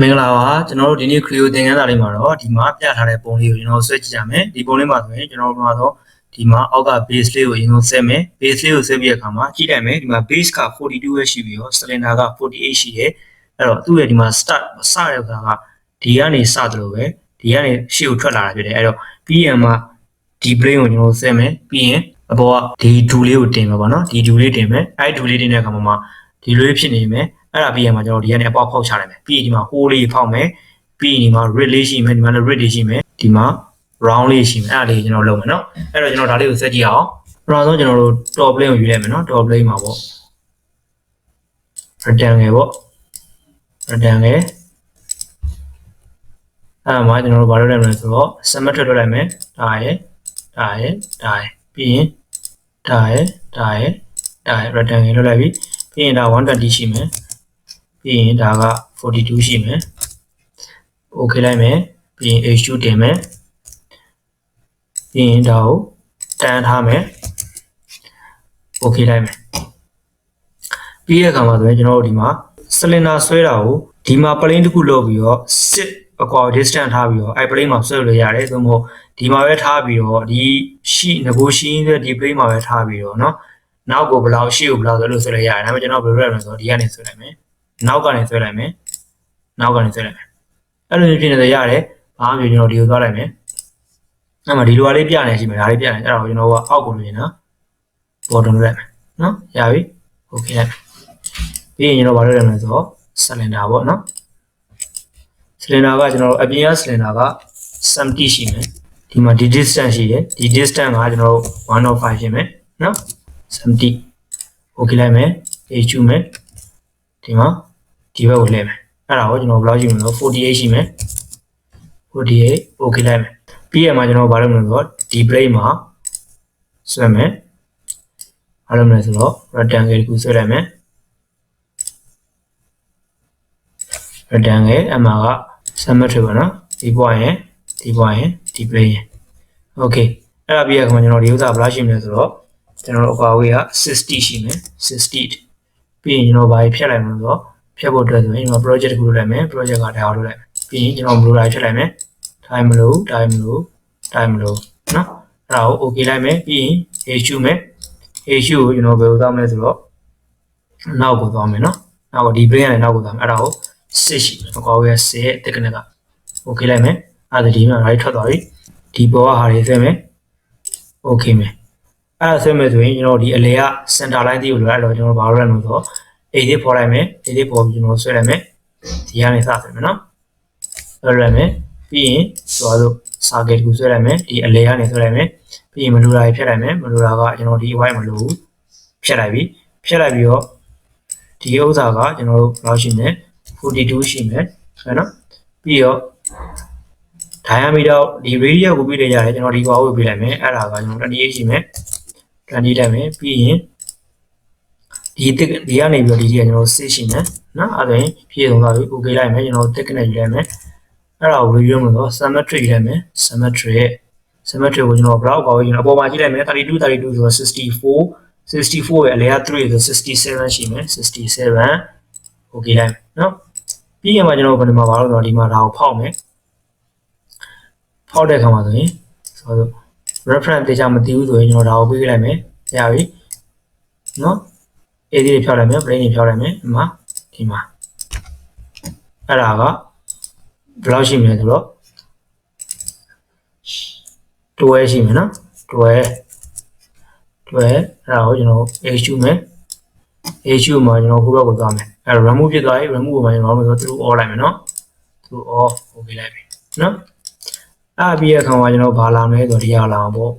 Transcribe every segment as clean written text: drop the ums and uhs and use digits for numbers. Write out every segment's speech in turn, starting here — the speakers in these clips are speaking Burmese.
မင်္ဂလာပါကျွန်တော်တို့ဒီနေ့ Creo သင်ခန်းစာလေးမှာတော့ဒီမှာပြထားတဲ့ပုံလေးကိုကျွန်တော်ဆွဲကြည့်ကြမယ်ဒီပုံလေးမှာဆိုရင်ကျွန်တော်တို့ကတော့ဒီမှာအောက်က base လေးကိုအရင်ဆုံးဆက်မယ် base လေးကိုဆက်ပြီးတဲ့အခါမှာကြည့်လိုက်မယ်ဒီမှာ base က42ပဲရှိပြီးတော့ cylinder က48ရှိတယ်အဲ့တော့သူ့ရဲ့ဒီမှာ start စတဲ့အခါကဒီကနေစသလိုပဲဒီကနေရှေ့ကိုထွက်လာတာဖြစ်တယ်အဲ့တော့ပြီးရင်မှဒီ plane ကိုကျွန်တော်ဆက်မယ်ပြီးရင်အပေါ်ကဒီဒူလေးကိုတင်မှာပေါ့နော်ဒီဒူလေးတင်မယ်အဲ့ဒူလေးတင်တဲ့အခါမှာဒီလိုဖြစ်နေမယ်အဲ့ဒါပြီးရင်မှကျွန်တော်ဒီကနေအပေါက်ဖောက်ချလိုက်မယ်ပြီးရင်ဒီမှာ hole လေးဖောက်မယ်ပြီးရင်ဒီမှာ rid လေးရှိမယ်ဒီမှာလည်း rid လေးရှိမယ်ဒီမှာ round လေးရှိမယ်အဲ့ဒါလေးကျွန်တော်လုပ်မယ်နော်အဲ့တော့ကျွန်တော်ဒါလေးကိုဆက်ကြည့်အောင်ပထမဆုံးကျွန်တော်တို့ top plane ကိုယူလိုက်မယ်နော် top plane မှာပေါ့ rectangle ပေါ့ rectangle အဲ့မှာကျွန်တော်တို့ဘာလုပ်လိုက်မလဲဆိုတော့ symmetric လုပ်လိုက်မယ်ဒါရယ်ပြီးရင်ဒါရယ် rectangle လုပ်လိုက်ပြီပြီးရင်ဒါ120ရှိမယ်ပြီးရင်ဒါက42ရှိမယ် okay လိုက်မယ်ပြီးရင် h2 တင်မယ်ပြီးရင်ဒါကိုတန်းထားမယ် okay လိုက်မယ်ပြီးတဲ့အခါမှာဆိုရင်ကျွန်တော်တို့ဒီမှာ cylinder ဆွဲတာကိုဒီမှာ plane တစ်ခုလုပ်ပြီးတော့ sit အကွာ distance ထားပြီးတော့အဲ့ plane မှာဆွဲလို့ရတယ်သို့မဟုတ်ဒီမှာပဲထားပြီးတော့ဒီငကိုရှိတဲ့ဒီ plane မှာပဲထားပြီးတော့เนาะနောက်ကိုဘယ်လောက်ရှေ့ကိုဘယ်လောက်ဆိုလို့ဆွဲလို့ရတယ်ဒါပေမဲ့ကျွန်တော်ဘယ်လိုလုပ်ရမလဲဆိုတော့ဒီကနေဆွဲလိုက်မယ်နောက်ကနေဆွဲလိုက်မယ်အဲ့လိုမျိုးဖြစ်နေတယ်ရတယ်ဘာမှမပြောကျွန်တော်ဒီကိုသွားလိုက်မယ်အဲ့မှာဒီလိုလေးပြနေရှိမယ်ဒါလေးပြနေအဲ့တော့ကျွန်တော်ကအောက်ကိုမြင်နော် bottom လုပ်လိုက်မယ်နော်ရပြီ okay လိုက်ပြီးရင်ကျွန်တော်ဘာလုပ်ရမလဲဆိုတော့ cylinder ပေါ့နော် cylinder ကကျွန်တော်တို့အပြင်က cylinder က70ရှိမယ်ဒီမှာဒီ distance ရှိတယ်ဒီ distance ကကျွန်တော်တို့105ဖြစ်မယ်နော်70 okay လိုက်မယ် h2 မယ်ဒီမှာဒီဘက်ကိုလဲမယ်အဲ့ဒါကိုကျွန်တော်ဘယ်လောက်ရှိမလဲ48ရှိမယ်48 okay လိုက်မယ်ပြီးရမှာကျွန်တော်ဘာလုပ်မလဲဆိုတော့ဒီ plane မှာဆွဲမယ်ဘာလုပ်မလဲဆိုတော့ rectangle တစ်ခုဆွဲလိုက်မယ် rectangle အမှာက symmetric ပေါ့နော်ဒီ point ရယ်ဒီ point ရယ်ဒီ plane ရယ် okay အဲ့ဒါပြီးရမှာကျွန်တော်ဒီဥစ္စာဘယ်လောက်ရှိမလဲဆိုတော့ကျွန်တော်တို့အကွာဝေးက60ရှိမယ်60ပြီးရင်ကျွန်တော်ဘာဖြတ်လိုက်မလဲဆိုတော့ဖြတ်ဖို့အတွက်ဆိုရင်ကျွန်တော် project တစ်ခုလုပ်လိုက်မယ် project ကဒါအောင်လုပ်လိုက်မယ်ပြီးရင်ကျွန်တော်ဘယ်လိုလိုက်ဖြတ်လိုက်မယ် time မလို့နော်အဲ့ဒါကို okay လိုက်မယ်ပြီးရင် h2 မယ် h2 ကိုကျွန်တော်ဘယ်လိုသွားမလဲဆိုတော့နောက်ကိုသွားမယ်နော်နောက်ကဒီ plane ကနေနောက်ကိုသွားမယ်အဲ့ဒါကို6ရှိမယ်အကွာဝေးက10ရဲ့ thickness က okay လိုက်မယ်အဲ့ဒါဒီမှာဒါလေးထွက်သွားပြီဒီပေါ်ကဟာလေးဆွဲမယ် okay မယ်အဲ့ဒါဆွဲမယ်ဆိုရင်ကျွန်တော်ဒီအလေက center line တိကိုလိုအဲ့တော့ကျွန်တော်ဘာလုပ်ရမလဲဆိုတော့ A လေးပေါ်လိုက်မယ် A လေးပေါ်ပြီးကျွန်တော်ဆွဲလိုက်မယ်ဒီကနေစဆွဲမယ်နော်ဆွဲလိုက်မယ်ပြီးရင်ဆိုတော့ circuit ကိုဆွဲလိုက်မယ်ဒီအလေကနေဆွဲလိုက်မယ်ပြီးရင်မလိုတာဖြတ်လိုက်မယ်မလိုတာကကျွန်တော်ဒီ white မလိုဘူးဖြတ်လိုက်ပြီးတော့ဒီဥစ္စာကကျွန်တော်တို့ဘယ်လောက်ရှိမလဲ42ရှိမယ်ဟုတ်နော်ပြီးတော့ diameter ဒီ radius ကိုပြီးလို့ရတယ်ကျွန်တော်ဒီကွာကိုပြီးလိုက်မယ်အဲ့ဒါကကျွန်တော်28ရှိမယ်20လိုက်မယ်ပြီးရင်ဒီကနေပြီးတော့ဒီကကျွန်တော်6ရှိမယ်နော်အဲ့ဒါရင်ဖြည့်ဆုံးသွားပြီ okay လိုက်မယ်ကျွန်တော် thickness ယူလိုက်မယ်အဲ့ဒါကို review မှာတော့ symmetric ယူလိုက်မယ် symmetric ကိုကျွန်တော်ဘယ်လောက်ကွာကိုကျွန်တော်အပေါ်မှာကြည့်လိုက်မယ်32ဆိုတော့64ရဲ့အလဲက3ဆို67ရှိမယ်67 okay လိုက်မယ်နော်ပြီးရင်မှကျွန်တော်ဘယ်မှာပါလို့ဆိုတော့ဒီမှာဒါကိုဖောက်မယ်ဖောက်တဲ့အခါမှာဆိုရင်ဆိုတော့ reference တေချာမသိဘူးဆိုရင်ကျွန်တော်ဒါကိုပေးလိုက်မယ်ရပြီနော် A လေးဖြောက်လိုက်မယ် plane ဖြောက်လိုက်မယ်ဒီမှာအဲ့ဒါကဘယ်လောက်ရှိမလဲဆိုတော့12ရှိမယ်နော်12အဲ့ဒါကိုကျွန်တော် h2 မယ် h2 မှာကျွန်တော်ဟိုဘက်ကိုသွားမယ်အဲ့ remove ဖြစ်သွားပြီ remove ကိုမှကျွန်တော်ဆို through all လိုက်မယ်နော် through all okay လိုက်ပြီနော်အဲ့ပြီးရခါမှာကျွန်တော်ဘာလာမလဲဆိုတော့ဒီဟာလာမှာပေါ့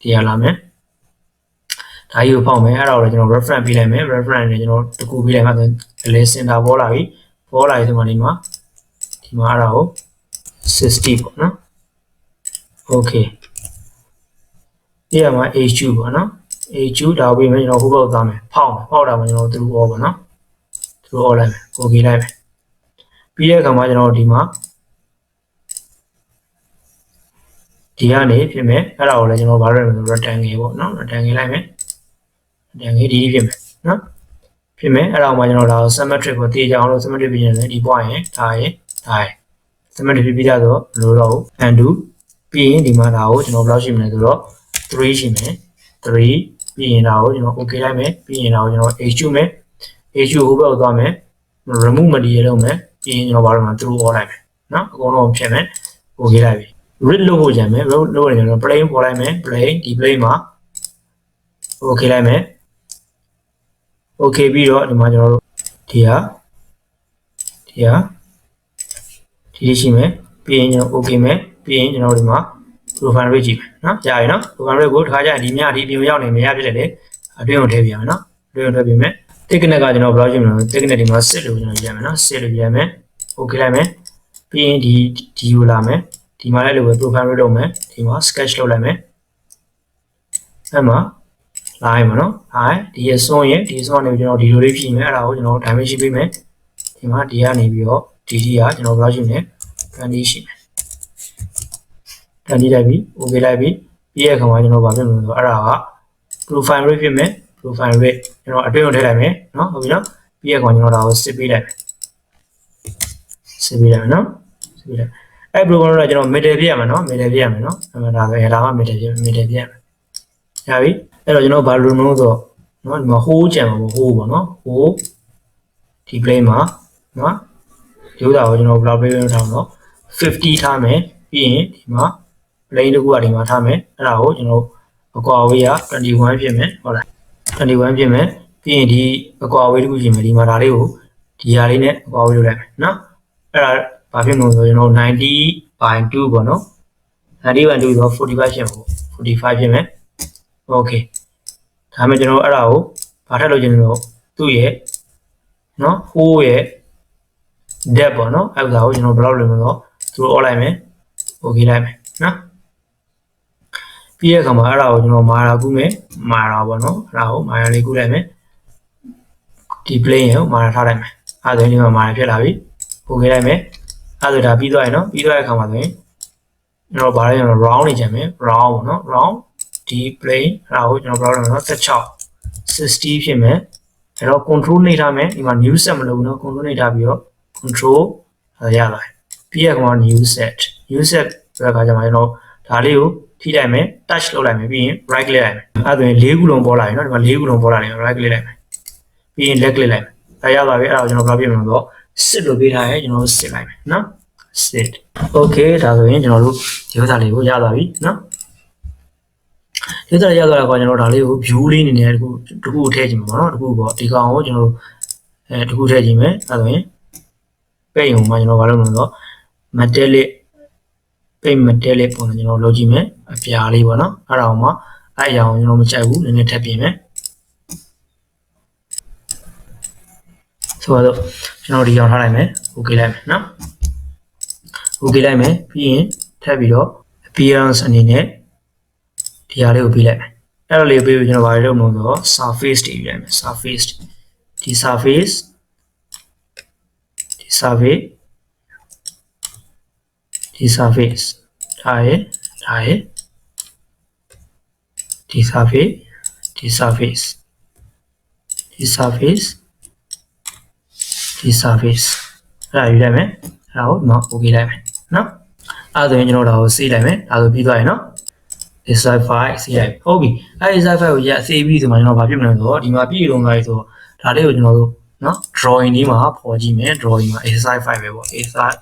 ဒီဟာလာမယ်ဒါကြီးကိုဖောက်မယ်အဲ့ဒါကိုကျွန်တော် reference ပေးလိုက်မယ် reference နဲ့ကျွန်တော်တကူပေးလိုက်မှဆိုရင်အလဲ center ပေါ်လာပြီဆိုမှဒီမှာအဲ့ဒါကို60ပေါ့နော် okay ဒီမှာ h2 ပေါ့နော် h2 ဒါပေးမယ်ကျွန်တော်ဟိုဘက်ကိုသွားမယ်ဖောက်တာမှာကျွန်တော် through all ပေါ့နော် through all လိုက်မယ် okay လိုက်မယ်ပြီးတဲ့အခါမှာကျွန်တော်ဒီမှာဒီကနေဖြစ်မယ်အဲ့ဒါကိုလည်းကျွန်တော်ဘာလုပ်ရမလဲ rectangle ပေါ့နော် rectangle လိုက်မယ်rectangle ဒီဖြစ်မယ်နော် ဖြစ်မယ်အဲ့ဒါမှကျွန်တော်ဒါ symmetric ကိုတည်ကြအောင်လို့ symmetric ပြင်ရင်ဒီ point ရင်ဒါရင် symmetric ပြကြဆိုမလို့တော့ဘူး undo ပြီးရင်ဒီမှာဒါကိုကျွန်တော်ဘယ်လောက်ရှိမလဲဆိုတော့3ရှိမယ်3ပြီးရင်ဒါကိုကျွန်တော် okay လိုက်မယ်ပြီးရင်ဒါကိုကျွန်တော် h2 မယ် h2 ဟိုဘက်ကိုသွားမယ် remove မတည်ရလုံးမယ်ပြီးရင်ကျွန်တော်ဘာလို့လဲ through all လိုက်မယ်နော်အကုန်လုံးဖြစ်မယ် okay လိုက်ပြီ read လုပ်ဖို့ကြံမယ် read လုပ်ရင်ကျွန်တော် plane ပေါ်လိုက်မယ် plane ဒီ plane မှာ okay လိုက်မယ် okay ပြီးတော့ဒီမှာကျွန်တော်တို့ဒီရှိမယ်ပြီးရင်ကျွန်တော် okay မယ်ပြီးရင်ကျွန်တော်ဒီမှာ profile rate ကြည့်မယ်နော်ကြာပြီနော် profile rate ကိုတစ်ခါကျရင်ဒီညဒီအပြင်ရောက်နေမရဖြစ်တယ်လေအတွင်းကိုထည့်ပြရမယ်နော်အတွင်းကိုထည့်ပြမယ် thickness ကကျွန်တော်ဘယ်လောက်ရှိမလဲ thickness ဒီမှာ6လို့ကျွန်တော်ရမယ်နော်6လို့ရမယ် okay လိုက်မယ်ပြီးရင်ဒီကိုလာမယ်ဒီမှာလည်းလိုပဲ profile rate လုပ်မယ်ဒီမှာ sketch လုပ်လိုက်မယ်အဲ့မှာလာရမှာနော်ဒီရစွန်းရင်ဒီစွန်းနေကျွန်တော်ဒီလိုလေးဖြည့်မယ်အဲ့ဒါကိုကျွန်တော် dimension ပေးမယ်ဒီမှာဒီကနေပြီးတော့ဒီကကျွန်တော်ဘယ်လောက်ရှိမလဲ20ရှိမယ်20လိုက်ပြီ okay လိုက်ပြီပြီးရခါမှာကျွန်တော်ဗာပြမလို့ဆိုအဲ့ဒါက profile rate ဖြစ်မယ် profile rate ကျွန်တော်အတွင်းကိုထည့်လိုက်မယ်နော်ဟုတ်ပြီနော်ပြီးရခါကျွန်တော်ဒါကိုစစ်ပေးလိုက်မယ်နော်စစ်ပေးလိုက်အဲ့ profile rate ကကျွန်တော် middle ပြရမယ်နော် middle ပြရမယ်နော်အဲ့ဒါပဲဒါမှ middle ပြရမယ်ရပြီအဲ့တော့ကျွန်တော်ဘာလို့မလို့ဆိုတော့နော်ဒီမှာ hole ကြံမှာပေါ့ hole ပေါ့နော် hole ဒီ plane မှာနော်ဒီဥစ္စာကိုကျွန်တော်ဘယ်လောက်ပေးထားမလို့50ထားမယ်ပြီးရင်ဒီမှာ plane တစ်ခုကဒီမှာထားမယ်အဲ့ဒါကိုကျွန်တော်အကွာဝေးက21ဖြစ်မယ်ဟုတ်လား21ဖြစ်မယ်ပြီးရင်ဒီအကွာဝေးတစ်ခုရှိမယ်ဒီမှာဒါလေးကိုဒီဟာလေးနဲ့အကွာဝေးလုပ်လိုက်မယ်နော်အဲ့ဒါဘာဖြစ်မလို့ဆိုကျွန်တော်90/2ပေါ့နော်90/2ဆိုတော့45ဖြစ်မှာပေါ့45ဖြစ်မယ်okay ဒါမှကျွန်တော်အဲ့ဒါကိုဘာထပ်လို့ကျင်လို့သူ့ရဲ့နော် hole ရဲ့ depth ပေါ့နော်အဲ့ဒါကိုကျွန်တော်ဘယ်လောက်လဲဆိုတော့သူတို့ all လိုက်မယ် okay လိုက်မယ်နော်ပြီးတဲ့အခါမှာအဲ့ဒါကိုကျွန်တော်မာယာကူးမယ်မာယာပေါ့နော်အဲ့ဒါကိုမာယာလေးကူးလိုက်မယ်ဒီ plane ကိုမာယာထားလိုက်မယ်အဲ့ဒါဆိုရင်ဒီမှာမာယာဖြစ်လာပြီ okay လိုက်မယ်အဲ့ဒါဒါပြီးသွားရင်နော်ပြီးသွားတဲ့အခါမှာဆိုရင်ကျွန်တော်ဗားလဲကျွန်တော် round နေကြမယ် round ပေါ့နော် round ဒီ plane အဲ့ဒါကိုကျွန်တော်ဘယ်လောက်လဲနော်60ဖြစ်မယ်အဲ့တော့ control နှိပ်ထားမယ်ဒီမှာ new set မလုပ်ဘူးနော် control နှိပ်ထားပြီးတော့ control ရလာပြီးရကမှာ new set ဆိုတဲ့အခါကျမှကျွန်တော်ဒါလေးကိုထိလိုက်မယ် touch လုပ်လိုက်မယ်ပြီးရင် right click လိုက်မယ်အဲ့ဒါဆိုရင်၄ခုလုံးပေါ်လာပြီနော်ဒီမှာ၄ခုလုံးပေါ်လာတယ် right click လိုက်မယ်ပြီးရင် left click လိုက်မယ်ဒါရပါပြီအဲ့ဒါကိုကျွန်တော်ဘယ်လိုပြင်မလို့စစ်လို့ပေးထားရဲကျွန်တော်တို့စစ်လိုက်မယ်နော် sit okay ဒါဆိုရင်ကျွန်တော်တို့ဒီဥစ္စာလေးကိုရသွားပြီနော်ဒီဥစ္စာရသွားတာကကျွန်တော်ဒါလေးကို view လေးအနေနဲ့တခုထည့်ခြင်းပါနော်တခုပေါ့ဒီကောင်ကိုကျွန်တော်တခုထည့်ခြင်းမယ်အဲ့ဒါဆိုရင်ပိတ်ုံမှာကျွန်တော်ဘာလုပ်မလဲဆိုတော့ metallic ပိတ် metallic ပုံစံကျွန်တော်လုပ်ကြည့်မယ်အပြာလေးပေါ့နော်အဲ့ဒါအောင်မှာအဲ့အရာကိုကျွန်တော်မကြိုက်ဘူးနည်းနည်းထပ်ပြင်မယ်ဆိုတော့ကျွန်တော်ဒီအောင်ထားလိုက်မယ် okay လိုက်မယ်နော် okay လိုက်မယ်ပြီးရင်ထပ်ပြီးတော့ appearance အနေနဲ့ဒီဟာလေးကိုပေးလိုက်မယ်အဲ့လိုလေးပေးပြီးကျွန်တော်ဗာလုပ်မလို့ဆိုတော့ surface တွေယူလိုက်မယ် surface ဒီ surface ဒါရယ်ဒီ surface အဲ့ဒါယူလိုက်မယ်အဲ့ဒါကိုဒီမှာ okay လိုက်မယ်နော်အဲ့ဒါဆိုရင်ကျွန်တော်ဒါကို save လိုက်မယ်ဒါဆိုပြီးသွားရင်နော် exercise file စီးလိုက်ဟုတ်ပြီအဲ့ exercise file ကိုရ save ပြီးဆိုမှကျွန်တော်ဗာပြမလဲဆိုတော့ဒီမှာပြည့်လုံးလာပြီဆိုတော့ဒါလေးကိုကျွန်တော်တို့နော် drawing လေးမှာပေါ်ကြည့်မယ် drawing မှာ exercise file ပဲပေါ့ exercise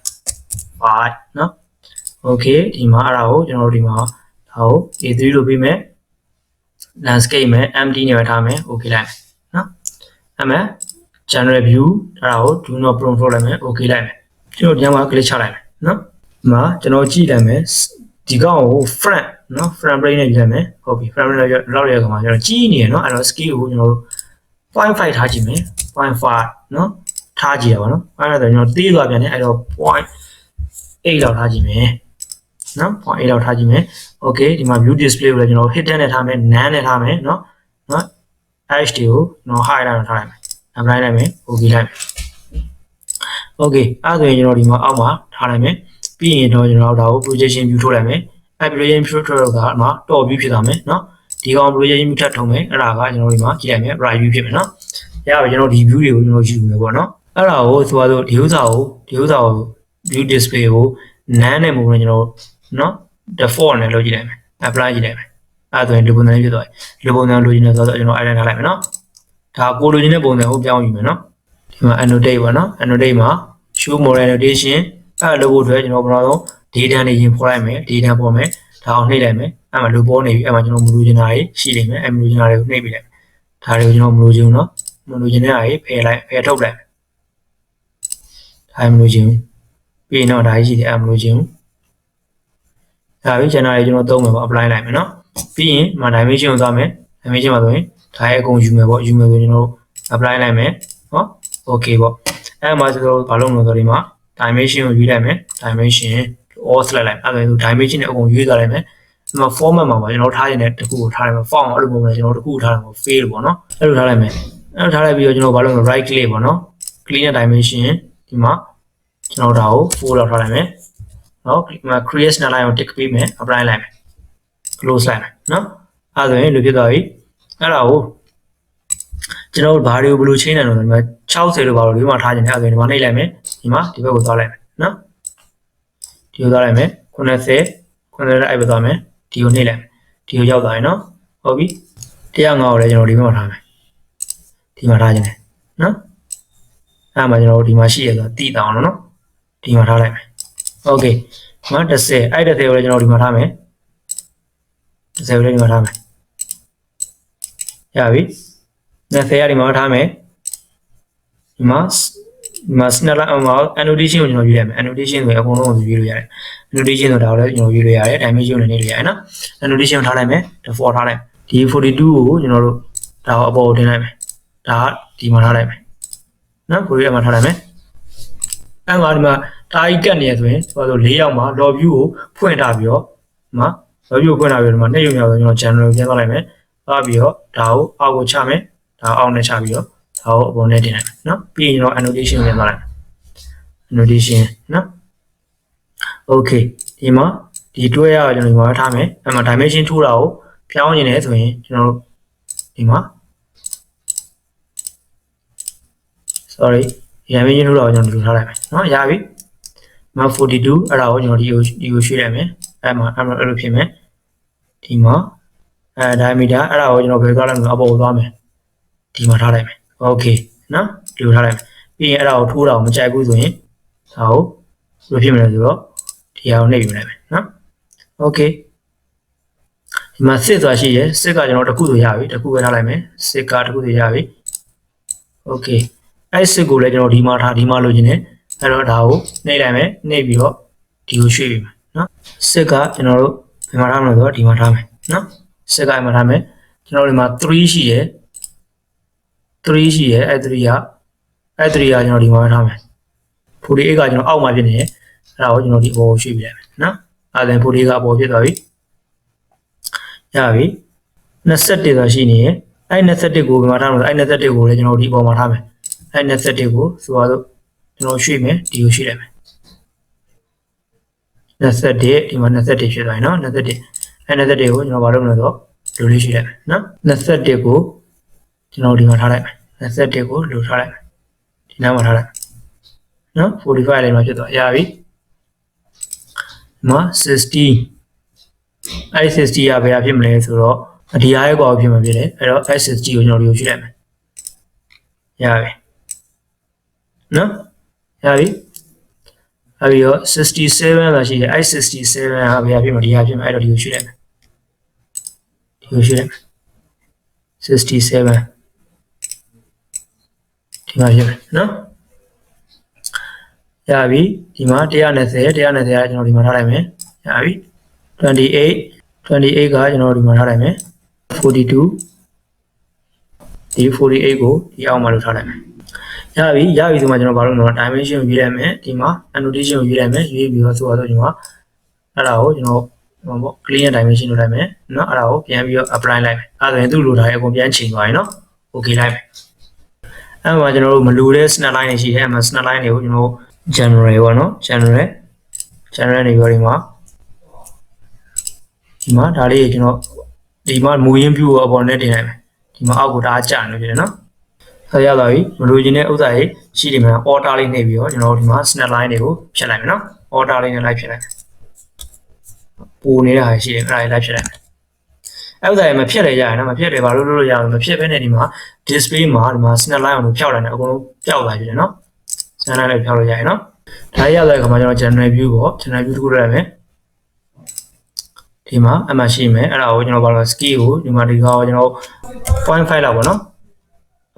file နော် okay ဒီမှာအဲ့ဒါကိုကျွန်တော်တို့ဒီမှာဒါကို A3 လို့ပေးမယ် landscape မယ် empty နဲ့ပဲထားမယ် okay လိုက်မယ်နော်အဲ့မှာ general view အဲ့ဒါကို do not prompt လုပ်လိုက်မယ် okay လိုက်မယ်ကျွန်တော်ဒီမှာ click ချလိုက်မယ်နော်ဒီမှာကျွန်တော်ကြည့်လိုက်မယ်ဒီကောင်ကို front နော် front plane နဲ့ပြန်မယ်ဟုတ်ပြီ front plane နဲ့လောက်ရတဲ့အခါမှာကျွန်တော်ကြီးနေရနော်အဲ့တော့ scale ကိုကျွန်တော်တို့ 0.5 ထားကြည့်မယ် 0.5 နော်ထားကြည့်ရပါနော်အဲ့ဒါဆိုကျွန်တော်တေးသွားပြန်တယ်အဲ့တော့ 0.8 လောက်ထားကြည့်မယ်နော် 0.8 လောက်ထားကြည့်မယ် okay ဒီမှာ view display ကိုလည်းကျွန်တော် hidden နဲ့ထားမယ် none နဲ့ထားမယ်နော်h တွေကိုကျွန်တော် high လောက်ထားလိုက်မယ် apply လိုက်မယ် okay လိုက်မယ် okay အဲ့ဒါဆိုရင်ကျွန်တော်ဒီမှာအောက်မှာထားလိုက်မယ်ပြီးရင်တော့ကျွန်တော်ဒါကို projection view ထုတ်လိုက်မယ်အဲ့ projection view ထုတ်တော့ကမှာ top view ဖြစ်သွားမယ်နော်ဒီကောင် projection view ထပ်ထုံးမယ်အဲ့ဒါကကျွန်တော်ဒီမှာကြည့်လိုက်မယ် right view ဖြစ်မယ်နော် ရပြီကျွန်တော်ဒီ view တွေကိုကျွန်တော်ယူမယ်ပေါ့နော်အဲ့ဒါကိုဆိုတော့ဒီဥစ္စာကို view display ကို none နဲ့ပုံနဲ့ကျွန်တော်နော် default နဲ့လုပ်ကြည့်လိုက်မယ် apply ကြည့်လိုက်မယ်အဲ့ဒါဆိုရင်ဒီပုံစံလေးဖြစ်သွားပြီဒီပုံစံလိုချင်တယ်ဆိုတော့ကျွန်တော် edit ထားလိုက်မယ်နော်ဒါကိုလိုချင်တဲ့ပုံစံကိုပြောင်းယူမယ်နော်ဒီမှာ annotate ပါနော် annotate မှာ show model annotation အဲ့လိုဖို့အတွက်ကျွန်တော်ဘယ်တော့ data တွေရင်ပေါ်လိုက်မယ် data ပေါ်မယ်ဒါအောင်နှိပ်လိုက်မယ်အဲ့မှာလိုပေါ်နေပြီအဲ့မှာကျွန်တော်မလိုချင်တာတွေရှိနေမယ်အဲ့မလိုချင်တာတွေကိုနှိပ်ပြလိုက်ဒါတွေကိုကျွန်တော်မလိုချင်ဘူးနော်မလိုချင်တဲ့ဟာတွေဖယ်ထုတ်လိုက်ဒါမလိုချင်ဘူးပြီးရင်တော့ဒါကြီးရှိတယ်အဲ့မလိုချင်ဘူးဒါပြီး channel တွေကျွန်တော်သုံးမယ်ပေါ့ apply လိုက်မယ်နော်ပြီးရင်မှာ dimension ကိုသွားမယ် dimension မှာဆိုရင်ဒါရဲ့အကုန်ယူမယ်ပေါ့ယူမယ်ဆိုကျွန်တော် apply လိုက်မယ်နော် okay ပေါ့အဲ့မှာကျွန်တော်ဘာလုပ်မလို့ဆိုဒီမှာ dimension ကိုယူလိုက်မယ် dimension all select လိုက်အဲ့ဒါဆို dimension နဲ့အကုန်ယူသွားလိုက်မယ်ဒီမှာ format မှာကျွန်တော်ထားရတဲ့တခုကိုထားလိုက်မယ် font အဲ့လိုပုံစံကျွန်တော်တခုထားလိုက်မယ် fail ပေါ့နော်အဲ့လိုထားလိုက်မယ်အဲ့လိုထားလိုက်ပြီးတော့ကျွန်တော်ဘာလုပ်မလဲ right click ပေါ့နော် clean dimension ဒီမှာကျွန်တော်ဒါကို 4 လောက်ထားလိုက်မယ်နော်ဒီမှာ create snap line ကို tick ပေးမယ် apply လိုက်မယ် close လိုက်မယ်နော်အဲ့ဒါဆိုရင်လိုဖြစ်သွားပြီအဲ့ဒါကိုကျွန်တော်ဘာတွေကိုဘယ်လိုချိန်နိုင်လို့ဒီမှာ60လို့ပါလို့ဒီမှာထားခြင်းအဲ့ဒါဆိုရင်ဒီမှာနှိပ်လိုက်မယ်ဒီမှာဒီဘက်ကိုသွားလိုက်မယ်နော်ဒီကိုသွားလိုက်မယ်90အဲ့ဘက်သွားမယ်ဒီကိုနှိပ်လိုက်မယ်ဒီကိုရောက်သွားရင်နော်ဟုတ်ပြီ105ကိုလည်းကျွန်တော်ဒီဘက်မှာထားမယ်ဒီမှာထားခြင်းတယ်နော်အဲ့မှာကျွန်တော်ဒီမှာရှိရဆိုတည်တောင်းလို့နော်ဒီမှာထားလိုက်မယ်โอเคဒီမှာ10အဲ့10ကိုလည်းကျွန်တော်ဒီမှာထားမယ်10ကိုလည်းဒီမှာထားမယ်ရပြီ10ရဒီမှာထားမယ်ဒီမှာ snap line မှာ annotation ကိုကျွန်တော်ယူလိုက်မယ် annotation ဆိုရင်အကုန်လုံးကိုယူလို့ရတယ် annotation ဆိုတာကိုလည်းကျွန်တော်ယူလို့ရတယ် dimension နဲ့နေလို့ရတယ်နော် annotation ထားလိုက်မယ် default ထားလိုက်ဒီ 42 ကိုကျွန်တော်တို့ဒါကိုအပေါ်ကိုတင်လိုက်မယ်ဒါကဒီမှာထားလိုက်မယ်နော်ကိုရီးယားမှာထားလိုက်မယ်အဲ့မှာဒီမှာတာကြီးကတ်နေရဆိုရင်ဆိုတော့4ယောက်မှာ log view ကိုဖွင့်ထားပြီးတော့ဒီမှာ log view ကိုဖွင့်ထားပြီးတော့ဒီမှာနှိပ်ရုံရောက်ဆိုကျွန်တော် channel ကိုပြန်သွားလိုက်မယ်သွားပြီးတော့ဒါကိုအောက်ကိုချမယ်ဒါအောက်နဲ့ချပြီးတော့ဒါကိုအပေါ်နဲ့တင်လိုက်မယ်နော်ပြီးရင်ကျွန်တော် annotation ပြန်သွားလိုက်မယ် annotation နော် okay ဒီမှာဒီတွဲရကျွန်တော်ဒီမှာထားမယ်အဲ့မှာ dimension ထိုးတာကိုပြောင်းနေတယ်ဆိုရင်ကျွန်တော်တို့ဒီမှာ sorry ဒီ dimension ထိုးတာကိုကျွန်တော်ဒီလိုထားလိုက်မယ်နော်ရပြီမှာ42အဲ့ဒါကိုကျွန်တော်ဒီကိုရွှေ့လိုက်မယ်အဲ့မှာအဲ့လိုဖြစ်မယ်ဒီမှာdiameter အဲ့ဒါကိုကျွန်တော်ဘယ်သွားလိုက်မလဲအပေါ်ကိုသွားမယ်ဒီမှာထားလိုက်မယ် okay နော်ဒီလိုထားလိုက်မယ်ပြီးရင်အဲ့ဒါကိုထိုးတာကိုမကြိုက်ဘူးဆိုရင်ဒါကိုဘယ်လိုဖြစ်မလဲဆိုတော့ဒီဟာကိုနှိပ်ယူလိုက်မယ်နော် okay ဒီမှာစစ်သွားရှိရယ်စစ်ကကျွန်တော်တစ်ခုဆိုရပြီတစ်ခုပဲထားလိုက်မယ်စစ်ကတစ်ခုဆိုရပြီ okay အဲ့စစ်ကိုလည်းကျွန်တော်ဒီမှာထားဒီမှာလိုချင်တယ်အဲ့တော့ဒါကိုနှိပ်လိုက်မယ်နှိပ်ပြီးတော့ဒီကိုရွှေ့ပြီနော်စစ်ကကျွန်တော်တို့ဘယ်မှာထားမလဲဆိုတော့ဒီမှာထားမယ်နော်စစ်ကအဲ့မှာထားမယ်ကျွန်တော်ဒီမှာ3ရှိရယ်3ရှိရယ်အဲ့3ကကျွန်တော်ဒီမှာထားမယ်48ကကျွန်တော်အောက်မှာဖြစ်နေတယ်အဲ့ဒါကိုကျွန်တော်ဒီအပေါ်ကိုရွှေ့ပြလိုက်မယ်နော်အဲ့ဒါ48ကအပေါ်ဖြစ်သွားပြီရပြီ21ဆိုရှိနေရယ်အဲ့21ကိုဘယ်မှာထားမလဲအဲ့21ကိုလည်းကျွန်တော်ဒီအပေါ်မှာထားမယ်အဲ့21ကိုဆိုတော့ကျွန်တော်ရွှေ့မယ်ဒီကိုရွှေ့လိုက်မယ်21ဒီမှာ21ဖြစ်သွားပြီနော်21အဲ့21ကိုကျွန်တော်ဘာလုပ်မလဲဆိုတော့လိုလေးရွှေ့လိုက်မယ်နော်21ကိုကျွန်တော်ဒီမှာထားလိုက်မယ်21ကိုလိုထားလိုက်မယ်ဒီနားမှာထားလိုက်နော်45လေးမှာဖြစ်သွားရပြီဒီမှာ60အဲ့60ကဘယ်ဟာဖြစ်မလဲဆိုတော့ဒီဟာရဲ့ကွာဖြစ်မှာဖြစ်တယ်အဲ့တော့ 60ကိုကျွန်တော်ဒီကိုရွှေ့လိုက်မယ်ရပြီနော်ရပြီအဲ့ပြီးတော့67လာရှိတယ်အဲ့67ဟာဘယ်ဟာဖြစ်မှာဒီဟာဖြစ်မှာအဲ့တော့ဒီကိုရွှေ့လိုက်မယ်ဒီကိုရွှေ့လိုက်မယ်67ဒီမှာဖြစ်မယ်နော်ရပြီဒီမှာ120ကကျွန်တော်ဒီမှာထားလိုက်မယ်ရပြီ28ကကျွန်တော်ဒီမှာထားလိုက်မယ်42ဒီ48ကိုဒီအောက်မှာလို့ထားလိုက်မယ်ရပြီဆိုမှကျွန်တော်ဘာလို့လဲ dimension ကိုရွေးလိုက်မယ်ဒီမှာ annotation ကိုရွေးလိုက်မယ်ရွေးပြီးတော့ဆိုတော့ကျွန်တော်အဲ့ဒါကိုကျွန်တော်ဟိုပေါ့ clear dimension လုပ်လိုက်မယ်เนาะအဲ့ဒါကိုပြန်ပြီးတော့ apply လိုက်မယ်အဲ့ဒါဆိုရင်သူ့လိုထားရဲ့အကုန်ပြန်ချိန်သွားရင်เนาะ okay လိုက်မယ်အဲ့မှာကျွန်တော်တို့မလိုတဲ့ snap line တွေရှိတယ်အဲ့မှာ snap line တွေကိုကျွန်တော် general ပေါ့เนาะ general နေပြီးတော့ဒီမှာဒါလေးကျွန်တော်ဒီမှာမူရင်း view ကိုအပေါ်နဲ့တင်လိုက်မယ်ဒီမှာအောက်ကိုဒါအကျနေဖြစ်တယ်เนาะ ဆက်ရသွားပြီမလိုချင်တဲ့ဥစ္စာတွေရှိတယ်မှာ order လေးနှိပ်ပြီးတော့ကျွန်တော်တို့ဒီမှာ snap line တွေကိုဖြတ်လိုက်မယ်နော် order လေးနဲ့လိုက်ဖြတ်လိုက်မယ်ပိုနေတာရှိတယ်အဲ့ဒါလိုက်ဖြတ်လိုက်မယ်အဲ့ဥစ္စာတွေမဖြတ်လေရရင်နော်မဖြတ်တယ်ဘာလို့လုပ်လို့ရအောင်မဖြတ်ဘဲနဲ့ဒီမှာ display မှာဒီမှာ snap line ကိုဖြောက်လိုက်တယ်အကုန်လုံးပျောက်သွားပြီနော် snap line လေးဖြောက်လို့ရရင်နော်ဒါရတဲ့အခါမှာကျွန်တော် general view ပေါ့ general view တစ်ခုလိုက်မယ်ဒီမှာအမှရှိမယ်အဲ့ဒါကိုကျွန်တော်ဘာလို့ scale ကိုဒီမှာဒီကောင်ကျွန်တော် 0.5 လောက်ပေါ့နော်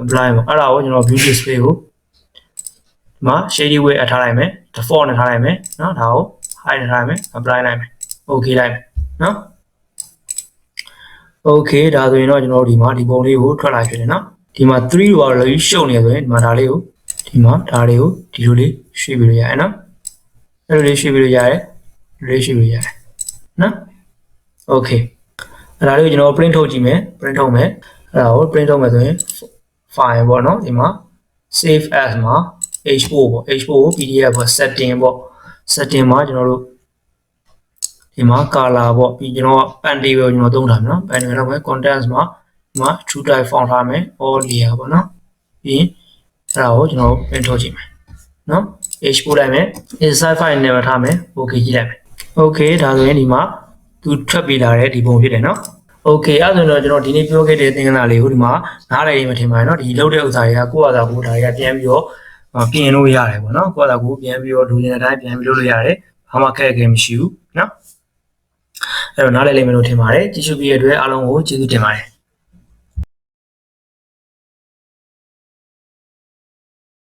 apply ပေါ့အဲ့ဒါကိုကျွန်တော် view display ကိုဒီမှာ shady way အထားလိုက်မယ် default နဲ့ထားလိုက်မယ်နော်ဒါကို hide နဲ့ထားလိုက်မယ် apply လိုက်မယ် okay လိုက်မယ်နော် okay ဒါဆိုရင်တော့ကျွန်တော်ဒီမှာဒီပုံလေးကိုထွက်လာဖြစ်တယ်နော်ဒီမှာ3လို့ကတော့လည်းရှုပ်နေဆိုရင်ဒီမှာဒါလေးကိုဒီမှာဒါလေးကိုဒီလိုလေးရွှေ့ပြီးလို့ရတယ်နော်အဲ့လိုလေးရွှေ့ပြီးလို့ရတယ်ရွှေ့ပြီးလို့ရတယ်နော် okay အဲ့ဒါလေးကိုကျွန်တော် print ထုတ်ကြည့်မယ် print ထုတ်မယ်အဲ့ဒါကို print ထုတ်မယ်ဆိုရင် file ပေါ့နော်ဒီမှာ save as မှာ h4 ပေါ့ h4 ကို pdf ပေါ့ setting ပေါ့ setting မှာကျွန်တော်တို့ဒီမှာ color ပေါ့ပြီးကျွန်တော် pen table ကျွန်တော်သုံးထားမယ်နော် pen table လောက်မယ် contents မှာဒီမှာ true type font ထားမယ် all layer ပေါ့နော်ပြီးရင်အဲ့ဒါကိုကျွန်တော် print ထုတ်ကြည့်မယ်နော် h4 လိုက်မယ် inside file နဲ့ထားမယ် okay ကြည့်လိုက်မယ် okay ဒါဆိုရင်ဒီမှာသူထွက်ပြေးလာတဲ့ဒီပုံဖြစ်တယ်နော် okay အဲ့ဒါဆိုတော့ကျွန်တော်ဒီနေ့ပြောခဲ့တဲ့သင်္ကန်းလေးကိုဒီမှာနားလည်ရင်မထင်ပါနဲ့เนาะဒီလောက်တဲ့ဥစ္စာတွေကကိုယ့်အသာကိုဒါတွေကပြန်ပြီးတော့ပြင်လို့ရတယ်ပေါ့เนาะကိုယ့်အသာကိုပြန်ပြီးတော့လူကျင်တဲ့အတိုင်းပြန်ပြီးလုပ်လို့ရတယ်ဘာမှခက်ခဲမရှိဘူးเนาะအဲ့တော့နားလည်လိမ့်မယ်လို့ထင်ပါတယ်ကြည့်ရှုပြီးတဲ့အတွက်အားလုံးကိုကျေးဇူးတင်ပါတယ်